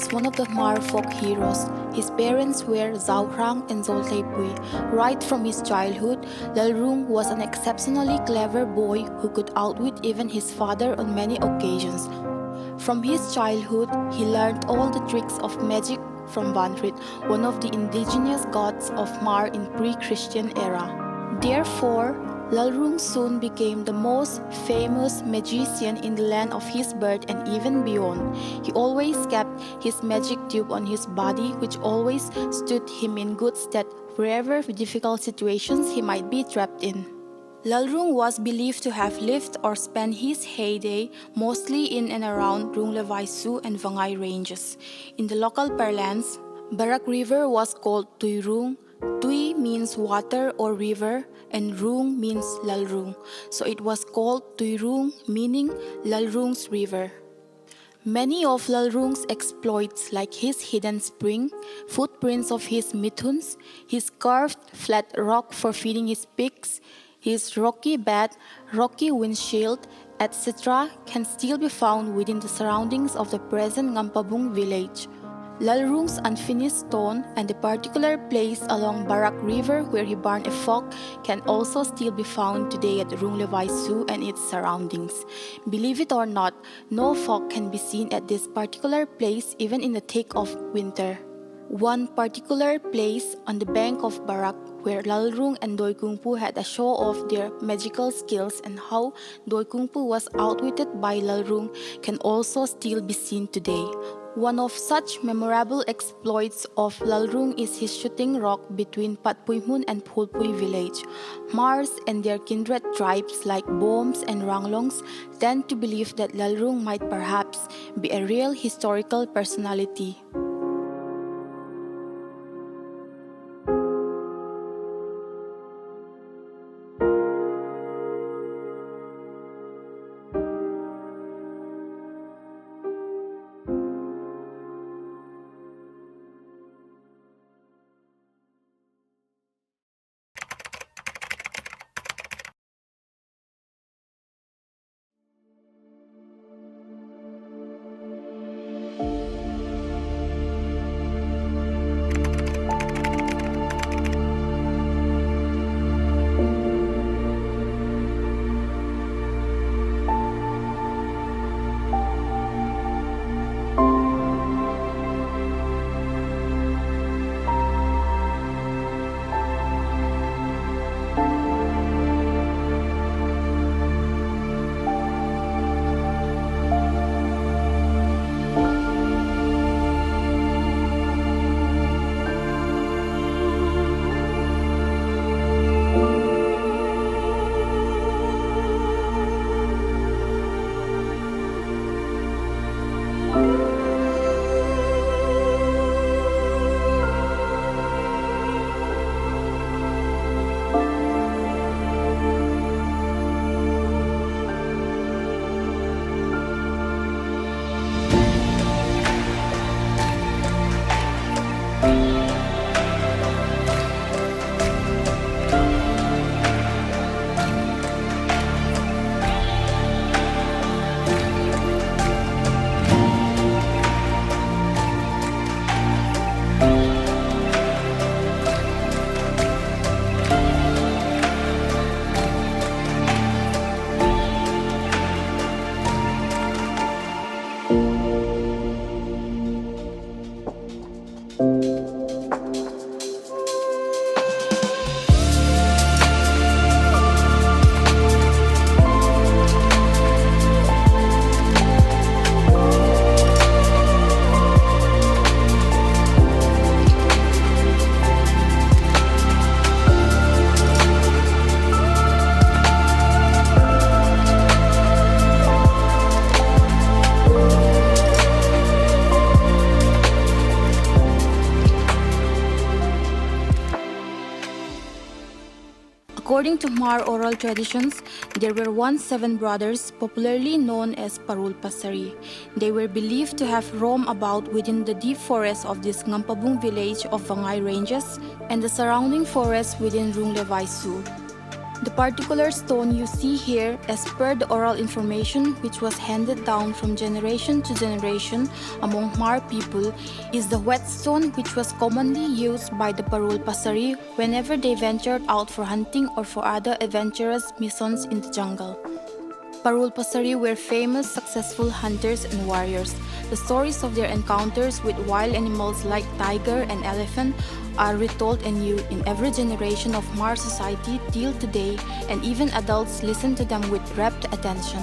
was one of the Hmar folk heroes. His parents were Lalruong and Phûlpui. Right from his childhood, Lalruong was an exceptionally clever boy who could outwit even his father on many occasions. From his childhood, he learned all the tricks of magic from Vanrit, one of the indigenous gods of Hmar in pre-Christian era. Therefore, Lalruong soon became the most famous magician in the land of his birth and even beyond. He always kept his magic tube on his body, which always stood him in good stead wherever difficult situations he might be trapped in. Lalruong was believed to have lived or spent his heyday mostly in and around Ruonglevaisuo and Vangai ranges. In the local parlance, Barak River was called Tuirung. Tui means water or river, and Rung means Lalruong, so it was called Tuirung, meaning Lalruong's river. Many of Lalruong's exploits, like his hidden spring, footprints of his mithuns, his carved flat rock for feeding his pigs, his rocky bed, rocky windshield, etc., can still be found within the surroundings of the present Ngampabung village. Lalruong's unfinished stone and the particular place along Barak River where he burned a fork can also still be found today at Ruonglevaisuo and its surroundings. Believe it or not, no fork can be seen at this particular place even in the thick of winter. One particular place on the bank of Barak where Lalruong and Doi Kungpu had a show of their magical skills and how Doi Kungpu was outwitted by Lalruong can also still be seen today. One of such memorable exploits of Lalruong is his shooting rock between Patpuihmun and Phûlpui village. Hmars and their kindred tribes like Boms and Ranglongs tend to believe that Lalruong might perhaps be a real historical personality. According to Hmar oral traditions, there were once 7 brothers, popularly known as Parul Pasari. They were believed to have roamed about within the deep forest of this Ngampabung village of Vangai ranges and the surrounding forest within Ruonglevaisuo. The particular stone you see here, as per the oral information which was handed down from generation to generation among Hmar people, is the whetstone which was commonly used by the Parul Pasari whenever they ventured out for hunting or for other adventurous missions in the jungle. Parul Pasari were famous, successful hunters and warriors. The stories of their encounters with wild animals like tiger and elephant are retold anew in every generation of Hmar society till today, and even adults listen to them with rapt attention.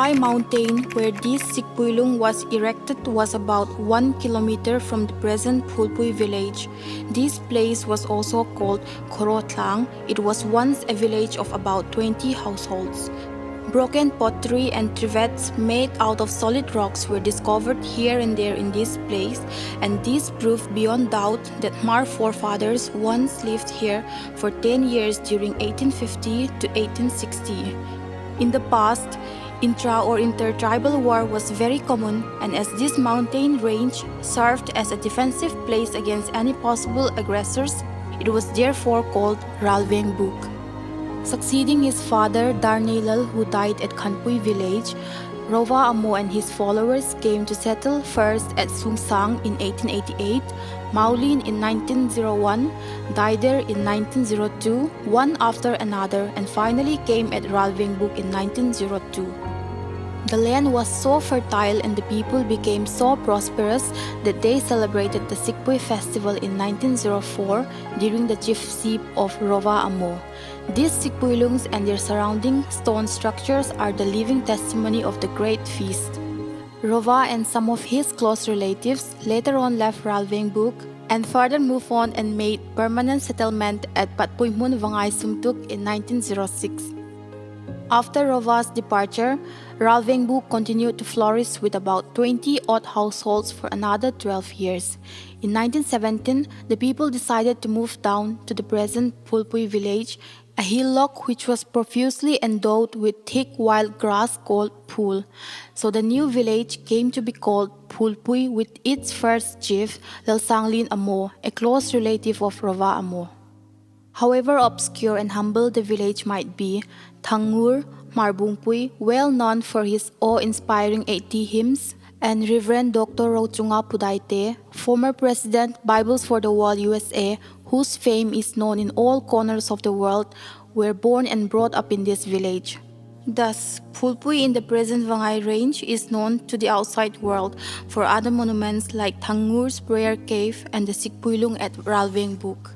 high mountain where this Sikpuilung was erected was about 1 kilometer from the present Phulpui village. This place was also called Korotlang. It was once a village of about 20 households. Broken pottery and trivets made out of solid rocks were discovered here and there in this place, and this proved beyond doubt that Hmar forefathers once lived here for 10 years during 1850 to 1860. In the past, intra or intertribal war was very common, and as this mountain range served as a defensive place against any possible aggressors, it was therefore called Ralingbuk. Succeeding his father Darnelal, who died at Kanpui village, Rova Amo and his followers came to settle first at Sumsang in 1888, Maulin in 1901, Daider in 1902, one after another, and finally came at Ralingbuk in 1902. The land was so fertile and the people became so prosperous that they celebrated the Phulpui festival in 1904 during the chiefship of Rova Amo. These Phulpuilungs and their surrounding stone structures are the living testimony of the great feast. Rova and some of his close relatives later on left Ralingbuk and further moved on and made permanent settlement at Patpuihmun Vangai in 1906. After Rova's departure, Ralingbuk continued to flourish with about 20 odd households for another 12 years. In 1917, the people decided to move down to the present Phulpui village, a hillock which was profusely endowed with thick wild grass called phul. So the new village came to be called Phulpui with its first chief, Lalruong Amo, a close relative of Rova Amo. However obscure and humble the village might be, Hmar Phûlpui, well known for his awe-inspiring 80 hymns, and Reverend Dr. Rochunga Pudaite, former President Bibles for the World USA, whose fame is known in all corners of the world, were born and brought up in this village. Thus, Phulpui in the present Vangai range is known to the outside world for other monuments like Hmur's Prayer Cave and the Sikpuilung at Ralingbuk.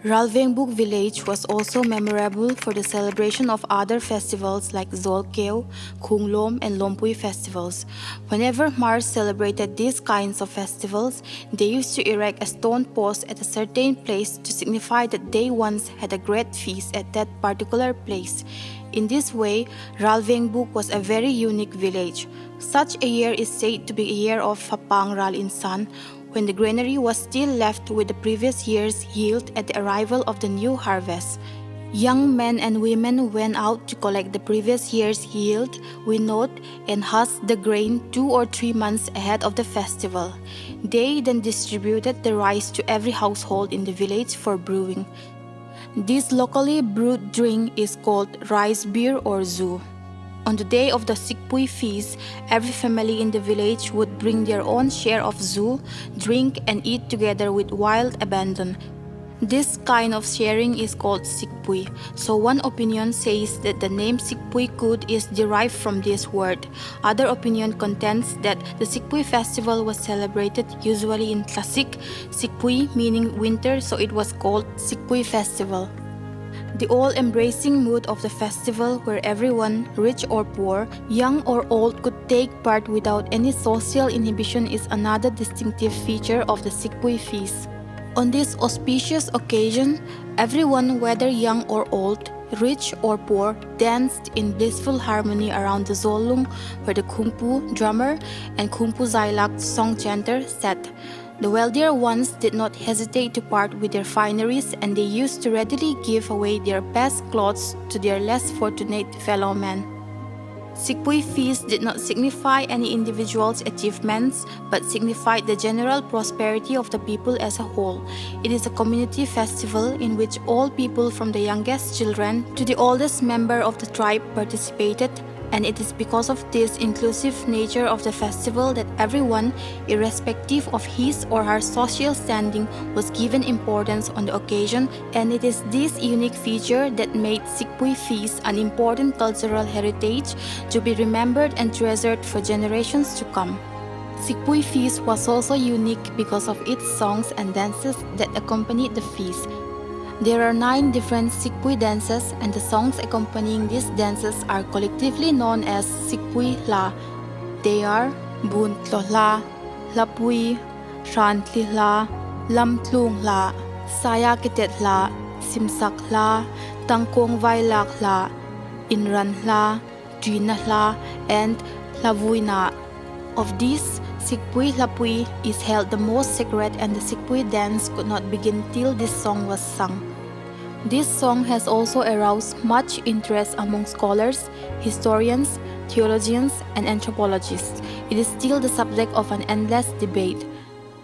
Ralingbuk village was also memorable for the celebration of other festivals like Zolkeo, Kunglom, and Lompui festivals. Whenever Hmar celebrated these kinds of festivals, they used to erect a stone post at a certain place to signify that they once had a great feast at that particular place. In this way, Ralingbuk was a very unique village. Such a year is said to be a year of Hapang Ral Insan, when the granary was still left with the previous year's yield at the arrival of the new harvest. Young men and women went out to collect the previous year's yield, winnowed, and husked the grain 2 or 3 months ahead of the festival. They then distributed the rice to every household in the village for brewing. This locally brewed drink is called rice beer or zu. On the day of the Phulpui feast, every family in the village would bring their own share of zu, drink, and eat together with wild abandon. This kind of sharing is called Phulpui, so one opinion says that the name Phulpui Kud is derived from this word. Other opinion contends that the Phulpui festival was celebrated usually in Klasik, Phulpui meaning winter, so it was called Phulpui festival. The all-embracing mood of the festival where everyone, rich or poor, young or old, could take part without any social inhibition is another distinctive feature of the Phulpui feast. On this auspicious occasion, everyone, whether young or old, rich or poor, danced in blissful harmony around the Zolung where the Khumpu drummer and Khumpu Zailak song chanter sat. The wealthier ones did not hesitate to part with their fineries, and they used to readily give away their best clothes to their less fortunate fellow men. Phulpui feast did not signify any individual's achievements, but signified the general prosperity of the people as a whole. It is a community festival in which all people from the youngest children to the oldest member of the tribe participated, and it is because of this inclusive nature of the festival that everyone, irrespective of his or her social standing, was given importance on the occasion, and it is this unique feature that made Phulpui feast an important cultural heritage to be remembered and treasured for generations to come. Phulpui feast was also unique because of its songs and dances that accompanied the feast. There are 9 different Phulpui dances, and the songs accompanying these dances are collectively known as Phulpui La. They are Bun Tlo La, Lapui, Ran Tli La, Lam Tlung La, Saya Kitet La, Simsak La, Tangkong Vailak La, Inran La, Trina La, and Lavui Na. Of these, Phulpui Lapui is held the most sacred, and the Phulpui dance could not begin till this song was sung. This song has also aroused much interest among scholars, historians, theologians, and anthropologists. It is still the subject of an endless debate.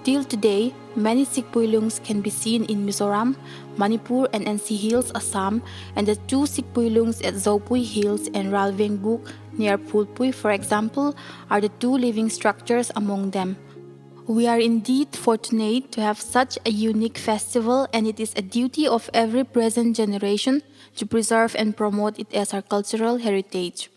Till today, many Sikpuilungs can be seen in Mizoram, Manipur, and NC Hills, Assam, and the two Sikpuilungs at Phulpui Hills and Ralingbuk near Phulpui, for example, are the two living structures among them. We are indeed fortunate to have such a unique festival, and it is a duty of every present generation to preserve and promote it as our cultural heritage.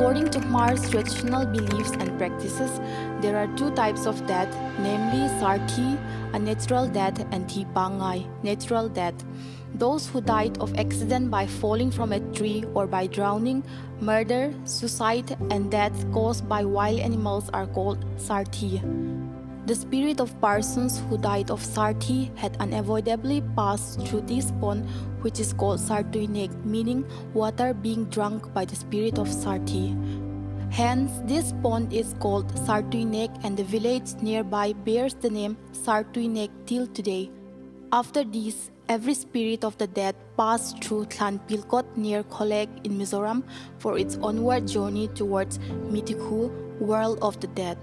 According to Hmar's traditional beliefs and practices, there are two types of death, namely Sarti, a natural death, and Vangai, natural death. Those who died of accident by falling from a tree or by drowning, murder, suicide, and death caused by wild animals are called Sarti. The spirit of persons who died of Sarti had unavoidably passed through this pond, which is called Sartuinek, meaning water being drunk by the spirit of Sarti. Hence, this pond is called Sartuinek, and the village nearby bears the name Sartuinek till today. After this, every spirit of the dead passed through Phulpui near Kholek in Mizoram for its onward journey towards Mithuns, world of the dead.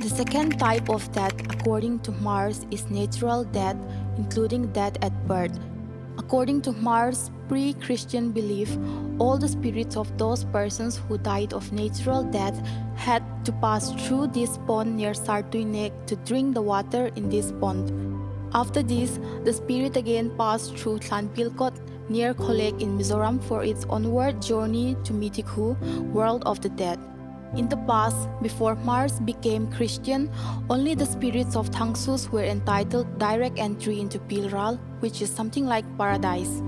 The second type of death, according to Hmar's, is natural death, including death at birth. According to Hmar's pre-Christian belief, all the spirits of those persons who died of natural death had to pass through this pond near Sartuinek to drink the water in this pond. After this, the spirit again passed through Phulpui near Kholek in Mizoram for its onward journey to Mithuns, world of the dead. In the past, before Hmar's became Christian, only the spirits of Thangsus were entitled direct entry into Pherzawl, which is something like paradise.